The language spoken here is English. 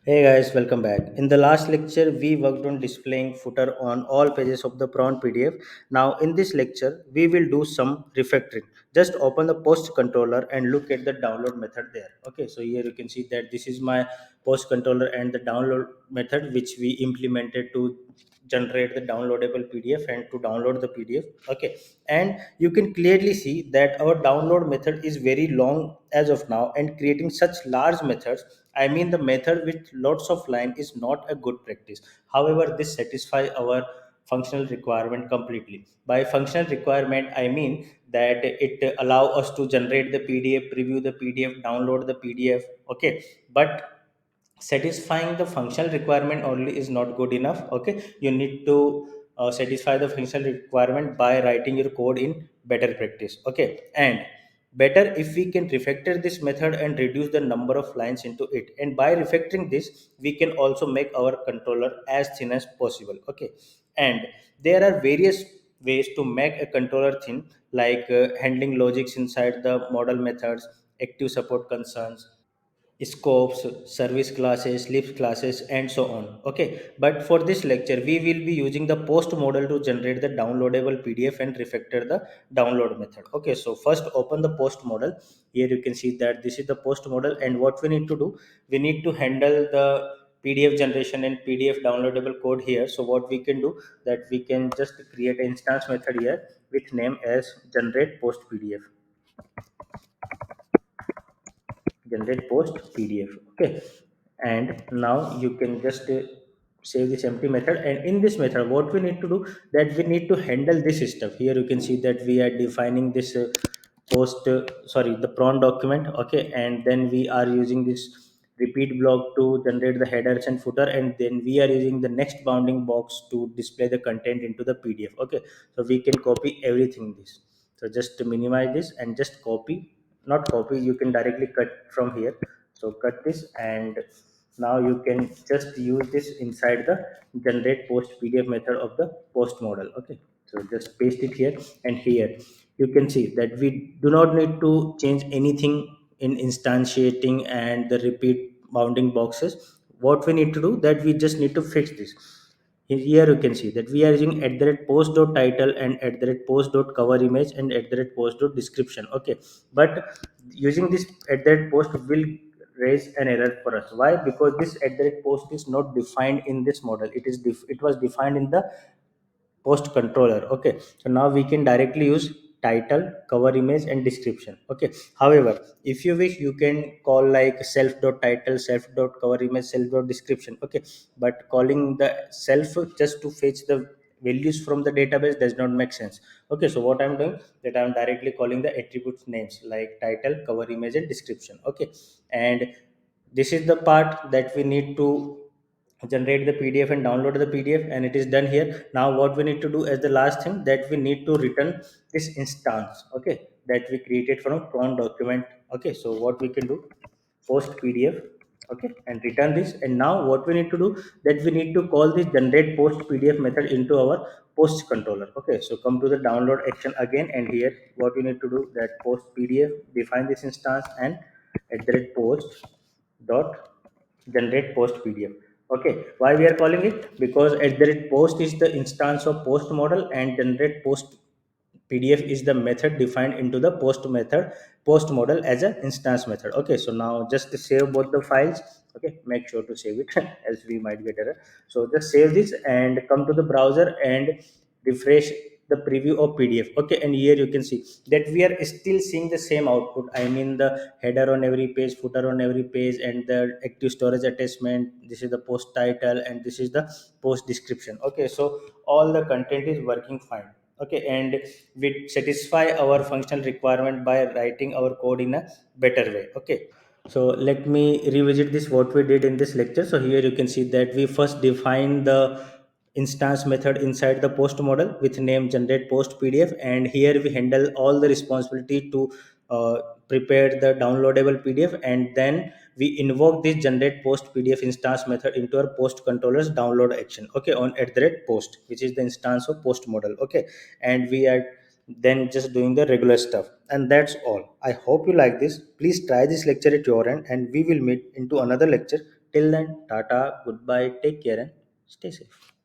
Hey guys, welcome back. In the last lecture, we worked on displaying footer on all pages of the prawn PDF. Now, in this lecture, we will do some refactoring. Just open the post controller and look at the download method there. Okay, so here you can see that this is my post controller and the download method which we implemented to generate the downloadable PDF and to download the PDF. Okay, and you can clearly see that our download method is very long as of now, and creating such large methods, I mean the method with lots of line, is not a good practice. However, this satisfy our functional requirement completely. By functional requirement, I mean that it allow us to generate the PDF, preview the PDF, download the PDF. Okay, but satisfying the functional requirement only is not good enough. Okay, you need to satisfy the functional requirement by writing your code in better practice. Okay, and better if we can refactor this method and reduce the number of lines into it, and by refactoring this we can also make our controller as thin as possible. Okay, and there are various ways to make a controller thin, like handling logics inside the model methods, active support concerns, scopes, service classes, lips classes, and so on. Okay, but for this lecture we will be using the post model to generate the downloadable PDF and refactor the download method. Okay, so first open the post model. Here you can see that this is the post model, and what we need to do, we need to handle the PDF generation and PDF downloadable code here. So what we can do, that we can just create an instance method here with name as generate post PDF, generate post PDF. Okay, and now you can just save this empty method, and in this method what we need to do, that we need to handle this stuff. Here you can see that we are defining this post sorry, the prawn document. Okay, and then we are using this repeat block to generate the headers and footer, and then we are using the next bounding box to display the content into the PDF. Okay, so we can copy everything this. So just to minimize this and just copy, not copy, you can directly cut from here. So cut this, and now you can just use this inside the generate post PDF method of the post model. Okay, so just paste it here, and here you can see that we do not need to change anything in instantiating and the repeat bounding boxes. What we need to do, that we just need to fix this. Here you can see that we are using at the rate post dot title and at the rate post dot cover image and at the rate post dot description. Okay, but using this at the rate post will raise an error for us. Why? Because this at the rate post is not defined in this model. It was defined in the post controller. Okay, so now we can directly use title, cover image, and description. Okay, however, if you wish, you can call like self dot title, self dot cover image, self dot description. Okay, but calling the self just to fetch the values from the database does not make sense. Okay, so what I'm doing, that I'm directly calling the attributes names like title, cover image, and description. Okay, and this is the part that we need to generate the PDF and download the PDF, and it is done here. Now what we need to do as the last thing, that we need to return this instance. Okay, that we created from prawn document. Okay, so what we can do, post PDF. Okay, and return this, and now what we need to do, that we need to call this generate post PDF method into our post controller. Okay, so come to the download action again, and here what we need to do, that post PDF, define this instance, and at the rate post dot generate post PDF. Okay, why we are calling it, because at the rate post is the instance of post model, and generate post PDF is the method defined into the post model as an instance method. Okay, so now just save both the files. Okay, make sure to save it else we might get error. So just save this and come to the browser and refresh the preview of PDF. Okay, and here you can see that we are still seeing the same output. I mean the header on every page, footer on every page, and the active storage attachment. This is the post title, and this is the post description. Okay, so all the content is working fine. Okay, and we satisfy our functional requirement by writing our code in a better way. Okay, so let me revisit this what we did in this lecture. So here you can see that we first define the instance method inside the post model with name generate post PDF, and here we handle all the responsibility to prepare the downloadable PDF, and then we invoke this generate post PDF instance method into our post controller's download action. Okay, on at the rate post, which is the instance of post model. Okay, and we are then just doing the regular stuff, and that's all. I hope you like this. Please try this lecture at your end, and we will meet into another lecture. Till then, tata, goodbye, take care, and stay safe.